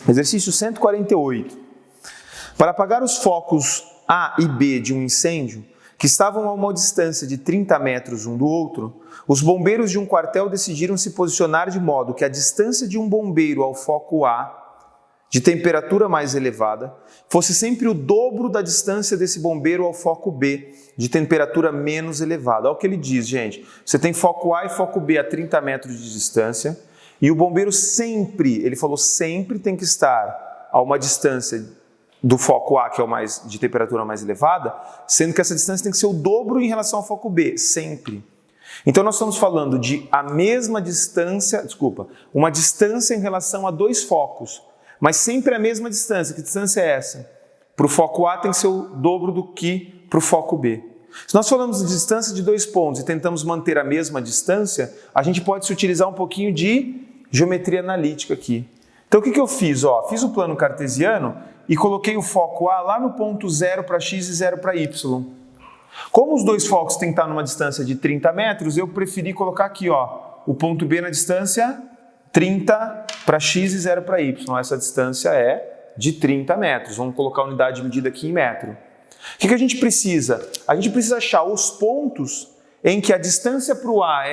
Exercício 148. Para apagar os focos A e B de um incêndio, que estavam a uma distância de 30 metros um do outro, os bombeiros de um quartel decidiram se posicionar de modo que a distância de um bombeiro ao foco A, de temperatura mais elevada, fosse sempre o dobro da distância desse bombeiro ao foco B, de temperatura menos elevada. Olha o que ele diz, gente. Você tem foco A e foco B a 30 metros de distância, e o bombeiro sempre, ele falou sempre, tem que estar a uma distância do foco A, que é o mais de temperatura mais elevada, sendo que essa distância tem que ser o dobro em relação ao foco B, sempre. Então nós estamos falando de a mesma distância, uma distância em relação a dois focos, mas sempre a mesma distância. Que distância é essa? Para o foco A tem que ser o dobro do que para o foco B. Se nós falamos de distância de dois pontos e tentamos manter a mesma distância, a gente pode se utilizar um pouquinho de geometria analítica aqui. Então o que eu fiz? Fiz o plano cartesiano e coloquei o foco A lá no ponto 0 para x e 0 para y. Como os dois focos têm que estar numa distância de 30 metros, eu preferi colocar aqui o ponto B na distância 30 para x e 0 para y. Essa distância é de 30 metros. Vamos colocar a unidade de medida aqui em metro. O que a gente precisa? A gente precisa achar os pontos em que a distância para o A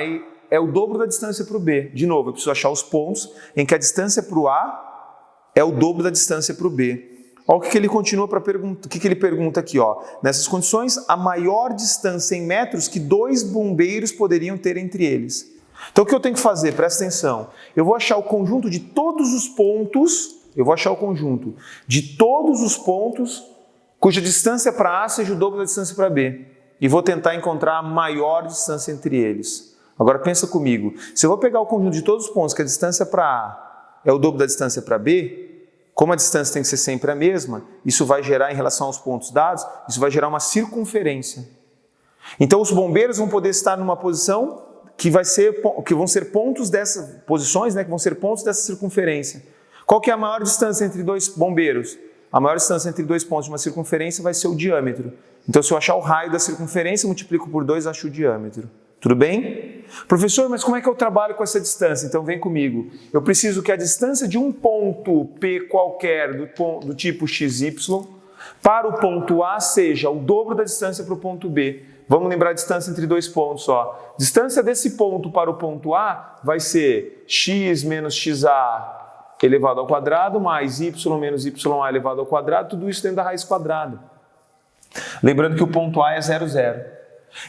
é o dobro da distância para o B. De novo, eu preciso achar os pontos em que a distância para o A é o dobro da distância para o B. Olha o que ele continua para perguntar. O que ele pergunta aqui? Nessas condições, a maior distância em metros que dois bombeiros poderiam ter entre eles. Então o que eu tenho que fazer? Presta atenção. Eu vou achar o conjunto de todos os pontos, cuja distância para A seja o dobro da distância para B. E vou tentar encontrar a maior distância entre eles. Agora pensa comigo. Se eu vou pegar o conjunto de todos os pontos, que a distância para A é o dobro da distância para B, como a distância tem que ser sempre a mesma, isso vai gerar, em relação aos pontos dados, isso vai gerar uma circunferência. Então os bombeiros vão poder estar numa posição que vão ser pontos dessas posições, que vão ser pontos dessa circunferência. Qual que é a maior distância entre dois bombeiros? A maior distância entre dois pontos de uma circunferência vai ser o diâmetro. Então se eu achar o raio da circunferência, multiplico por 2, acho o diâmetro. Tudo bem? Professor, mas como é que eu trabalho com essa distância? Então vem comigo. Eu preciso que a distância de um ponto P qualquer do tipo XY para o ponto A seja o dobro da distância para o ponto B. Vamos lembrar a distância entre dois pontos. Distância desse ponto para o ponto A vai ser x menos xa elevado ao quadrado mais y menos ya elevado ao quadrado, tudo isso dentro da raiz quadrada. Lembrando que o ponto A é 0, 0.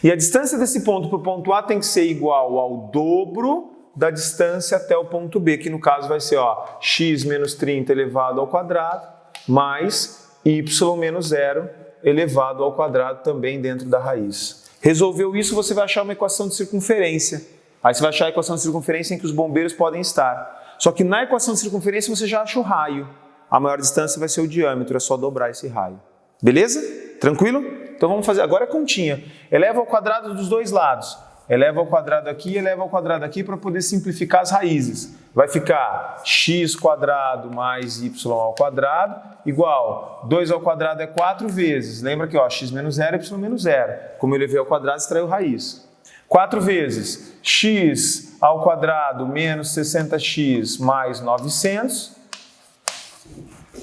E a distância desse ponto para o ponto A tem que ser igual ao dobro da distância até o ponto B, que no caso vai ser x menos 30 elevado ao quadrado mais y menos 0 elevado ao quadrado também dentro da raiz. Resolveu isso, você vai achar uma equação de circunferência. Aí você vai achar a equação de circunferência em que os bombeiros podem estar. Só que na equação de circunferência você já acha o raio. A maior distância vai ser o diâmetro, é só dobrar esse raio. Beleza? Tranquilo? Então vamos fazer agora a continha. Eleva ao quadrado dos dois lados. Eleva ao quadrado aqui e eleva ao quadrado aqui para poder simplificar as raízes. Vai ficar x quadrado mais y ao quadrado igual 2 ao quadrado é 4 vezes. Lembra que x menos 0 é y menos 0. Como eu levei ao quadrado, extraiu raiz. 4 vezes x ao quadrado menos 60x mais 900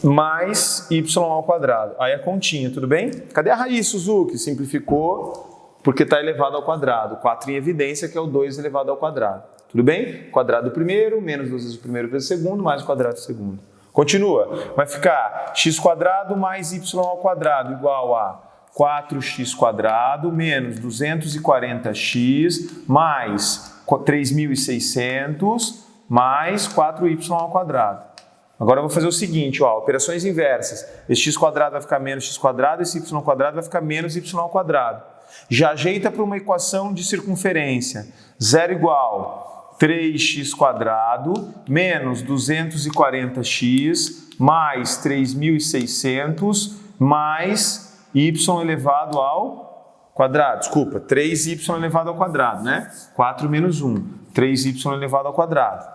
mais y ao quadrado. Aí a continha, tudo bem? Cadê a raiz, Suzuki? Simplificou porque está elevado ao quadrado. 4 em evidência, que é o 2 elevado ao quadrado. Tudo bem? Quadrado do primeiro, menos 2 vezes o primeiro vezes o segundo, mais o quadrado do segundo. Continua. Vai ficar x quadrado mais y ao quadrado igual a 4x quadrado menos 240x mais 3.600 mais 4y ao quadrado. Agora eu vou fazer o seguinte, operações inversas. Esse x quadrado vai ficar menos x quadrado, esse y quadrado vai ficar menos y ao quadrado. Já ajeita para uma equação de circunferência. 0 igual 3x quadrado menos 240x mais 3.600 mais y elevado ao quadrado. Desculpa, 3y elevado ao quadrado, né? 4 menos 1, 3y elevado ao quadrado.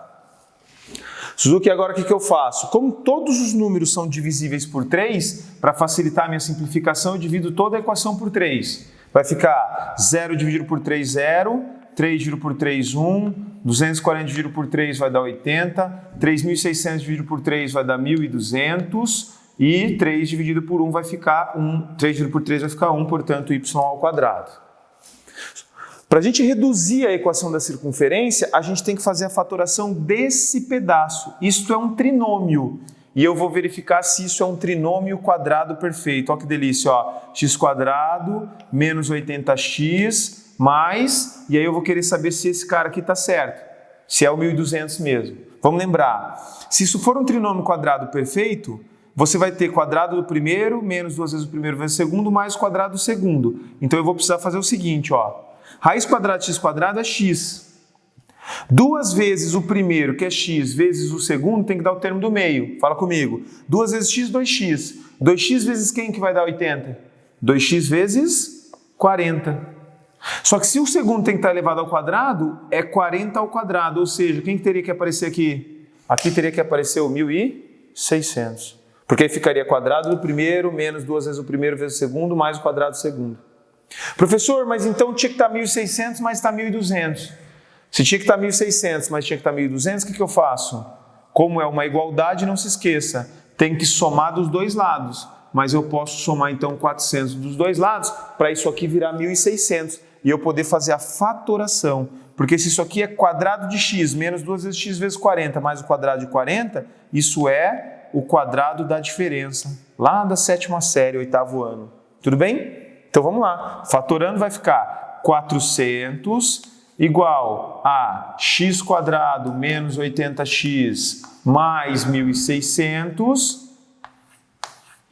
Suzuki, agora o que eu faço? Como todos os números são divisíveis por 3, para facilitar a minha simplificação, eu divido toda a equação por 3. Vai ficar 0 dividido por 3, 0, 3 dividido por 3, 1. 240 dividido por 3 vai dar 80. 3.600 dividido por 3 vai dar 1.200. E 3 dividido por 1 vai ficar 1. 3 dividido por 3 vai ficar 1, portanto, y ao quadrado. Para a gente reduzir a equação da circunferência, a gente tem que fazer a fatoração desse pedaço. Isto é um trinômio. E eu vou verificar se isso é um trinômio quadrado perfeito. Olha que delícia, ó. X quadrado menos 80x mais... E aí eu vou querer saber se esse cara aqui está certo. Se é o 1.200 mesmo. Vamos lembrar. Se isso for um trinômio quadrado perfeito, você vai ter quadrado do primeiro menos 2 vezes o primeiro vezes o segundo mais o quadrado do segundo. Então eu vou precisar fazer o seguinte, ó. Raiz quadrada de x quadrado é x. 2 vezes o primeiro, que é x, vezes o segundo, tem que dar o termo do meio. Fala comigo. 2 vezes x, 2x. 2x vezes quem que vai dar 80? 2x vezes 40. Só que se o segundo tem que estar elevado ao quadrado, é 40 ao quadrado. Ou seja, quem que teria que aparecer aqui? Aqui teria que aparecer o 1.600. Porque aí ficaria quadrado do primeiro, menos 2 vezes o primeiro vezes o segundo, mais o quadrado do segundo. Professor, mas então tinha que estar 1.600, mas está 1.200. Se tinha que estar 1.600, mas tinha que estar 1.200, o que eu faço? Como é uma igualdade, não se esqueça, tem que somar dos dois lados. Mas eu posso somar então 400 dos dois lados para isso aqui virar 1.600 e eu poder fazer a fatoração. Porque se isso aqui é quadrado de x menos 2 vezes x vezes 40 mais o quadrado de 40, isso é o quadrado da diferença, lá da 7ª série, 8º ano. Tudo bem? Então vamos lá. Fatorando vai ficar 400 igual a x quadrado menos 80x mais 1.600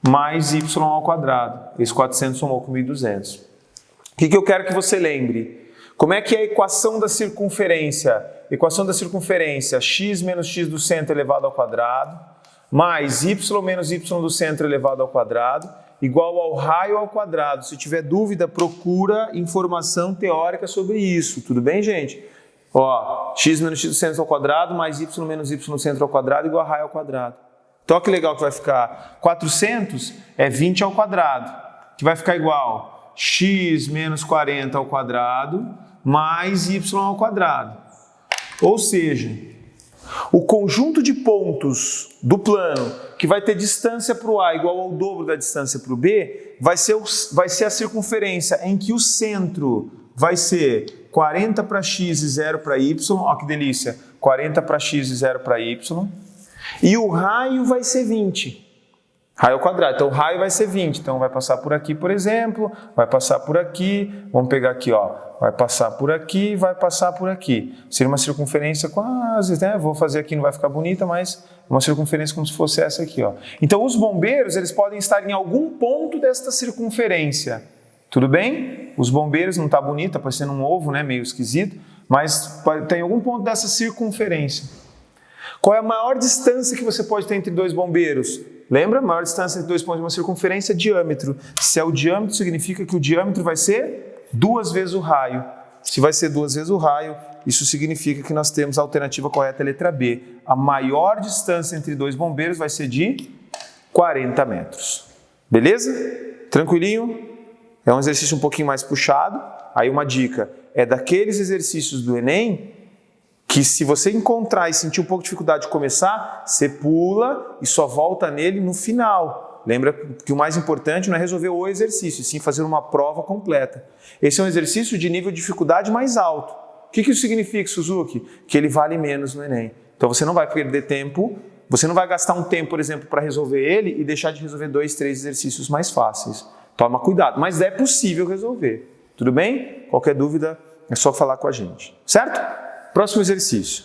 mais y ao quadrado. Esse 400 somou com 1.200. O que eu quero que você lembre? Como é que é a equação da circunferência? Equação da circunferência, x menos x do centro elevado ao quadrado, mais y menos y do centro elevado ao quadrado, igual ao raio ao quadrado. Se tiver dúvida, procura informação teórica sobre isso. Tudo bem, gente? Ó, x menos x do centro ao quadrado, mais y menos y do centro ao quadrado, igual a raio ao quadrado. Então, olha que legal que vai ficar. 400 é 20 ao quadrado, que vai ficar igual x menos 40 ao quadrado, mais y ao quadrado. Ou seja, o conjunto de pontos do plano que vai ter distância para o A igual ao dobro da distância para o B vai ser a circunferência em que o centro vai ser 40 para x e 0 para y, olha que delícia, 40 para x e 0 para y, e o raio vai ser 20. Raio ao quadrado, então o raio vai ser 20, então vai passar por aqui, por exemplo, vai passar por aqui, vamos pegar aqui, ó, vai passar por aqui, vai passar por aqui. Seria uma circunferência quase, né? Vou fazer aqui, não vai ficar bonita, mas uma circunferência como se fosse essa aqui, ó. Então os bombeiros, eles podem estar em algum ponto desta circunferência, tudo bem? Os bombeiros, não está bonita, parecendo um ovo, né? Meio esquisito, mas tem algum ponto dessa circunferência. Qual é a maior distância que você pode ter entre dois bombeiros? Lembra? A maior distância entre dois pontos de uma circunferência é diâmetro. Se é o diâmetro, significa que o diâmetro vai ser 2 vezes o raio. Se vai ser 2 vezes o raio, isso significa que nós temos a alternativa correta, a letra B. A maior distância entre dois bombeiros vai ser de 40 metros. Beleza? Tranquilinho? É um exercício um pouquinho mais puxado. Aí uma dica, é daqueles exercícios do Enem que se você encontrar e sentir um pouco de dificuldade de começar, você pula e só volta nele no final. Lembra que o mais importante não é resolver o exercício, sim fazer uma prova completa. Esse é um exercício de nível de dificuldade mais alto. O que isso significa, Suzuki? Que ele vale menos no Enem. Então você não vai perder tempo, você não vai gastar um tempo, por exemplo, para resolver ele e deixar de resolver 2, 3 exercícios mais fáceis. Toma cuidado, mas é possível resolver. Tudo bem? Qualquer dúvida é só falar com a gente. Certo? Próximo exercício.